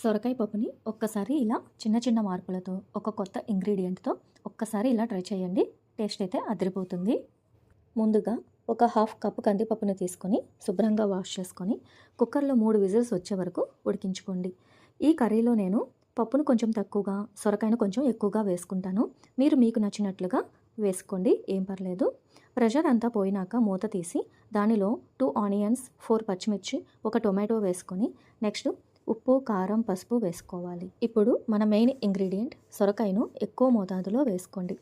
సొరకాయ పప్పుని ఒక్కసారి ఇలా చిన్న చిన్న మార్పులతో ఒక కొత్త ఇంగ్రీడియంట్తో ఒక్కసారి ఇలా ట్రై చేయండి. టేస్ట్ అయితే అదిరిపోతుంది. ముందుగా ఒక హాఫ్ కప్ కందిపప్పుని తీసుకొని శుభ్రంగా వాష్ చేసుకొని కుక్కర్లో 3 విజిల్స్ వచ్చే వరకు ఉడికించుకోండి. ఈ కర్రీలో నేను పప్పును కొంచెం తక్కువగా, సొరకాయను కొంచెం ఎక్కువగా వేసుకుంటాను. మీరు మీకు నచ్చినట్లుగా వేసుకోండి, ఏం పర్లేదు. ప్రెషర్ అంతా పోయినాక మూత తీసి దానిలో 2 ఆనియన్స్, 4 పచ్చిమిర్చి, ఒక టొమాటో వేసుకొని నెక్స్ట్ ఉప్పు, కారం, పసుపు వేసుకోవాలి. ఇప్పుడు మన మెయిన్ ఇంగ్రీడియంట్ సొరకాయను ఎక్కువ మోతాదులో వేసుకోండి.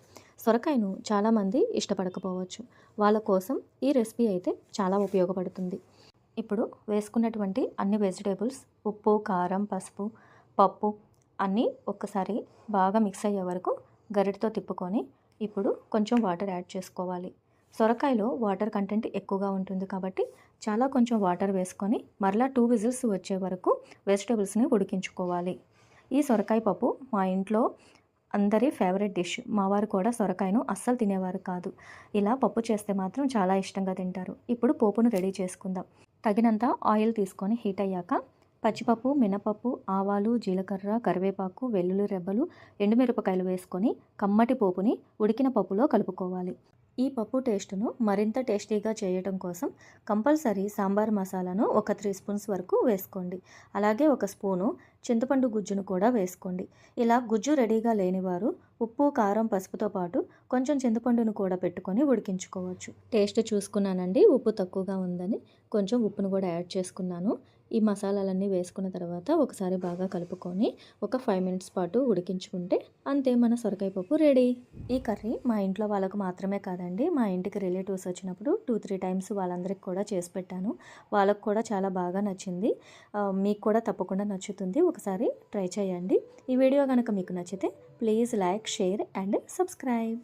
సొరకాయను చాలామంది ఇష్టపడకపోవచ్చు. వాళ్ళ కోసం ఈ రెసిపీ అయితే చాలా ఉపయోగపడుతుంది. ఇప్పుడు వేసుకున్నటువంటి అన్ని వెజిటేబుల్స్, ఉప్పు, కారం, పసుపు, పప్పు అన్నీ ఒక్కసారి బాగా మిక్స్ అయ్యే వరకు గరిటతో తిప్పుకొని ఇప్పుడు కొంచెం వాటర్ యాడ్ చేసుకోవాలి. సొరకాయలో వాటర్ కంటెంట్ ఎక్కువగా ఉంటుంది కాబట్టి కొంచెం వాటర్ వేసుకొని మరలా 2 విజిల్స్ వచ్చే వరకు వెజిటేబుల్స్ని ఉడికించుకోవాలి. ఈ సొరకాయ పప్పు మా ఇంట్లో అందరి ఫేవరెట్ డిష్. మా వారు కూడా సొరకాయను అస్సలు తినేవారు కాదు. ఇలా పప్పు చేస్తే మాత్రం చాలా ఇష్టంగా తింటారు. ఇప్పుడు పోపును రెడీ చేసుకుందాం. తగినంత ఆయిల్ తీసుకొని హీట్ అయ్యాక పచ్చిపప్పు, మినపప్పు, ఆవాలు, జీలకర్ర, కరివేపాకు, వెల్లుల్లి రెబ్బలు, ఎండుమిరపకాయలు వేసుకొని కమ్మటి పోపుని ఉడికిన పప్పులో కలుపుకోవాలి. ఈ పప్పు టేస్ట్ను మరింత టేస్టీగా చేయడం కోసం కంపల్సరీ సాంబార్ మసాలాను ఒక 3 స్పూన్స్ వరకు వేసుకోండి. అలాగే ఒక స్పూను చింతపండు గుజ్జును కూడా వేసుకోండి. ఇలా గుజ్జు రెడీగా లేనివారు ఉప్పు, కారం, పసుపుతో పాటు కొంచెం చింతపండును కూడా పెట్టుకొని ఉడికించుకోవచ్చు. టేస్ట్ చూసుకున్నానండి, ఉప్పు తక్కువగా ఉందని కొంచెం ఉప్పును కూడా యాడ్ చేసుకున్నాను. ఈ మసాలాలన్నీ వేసుకున్న తర్వాత ఒకసారి బాగా కలుపుకొని ఒక 5 మినిట్స్ పాటు ఉడికించుకుంటే అంతే, మన సొరకాయ పప్పు రెడీ. ఈ కర్రీ మా ఇంట్లో వాళ్ళకు మాత్రమే కాదండి, మా ఇంటికి రిలేటివ్స్ వచ్చినప్పుడు 2-3 టైమ్స్ వాళ్ళందరికీ కూడా చేసి పెట్టాను. వాళ్ళకు కూడా చాలా బాగా నచ్చింది. మీకు కూడా తప్పకుండా నచ్చుతుంది. ఒకసారి ట్రై చేయండి. ఈ వీడియో కనుక మీకు నచ్చితే please like, share and subscribe.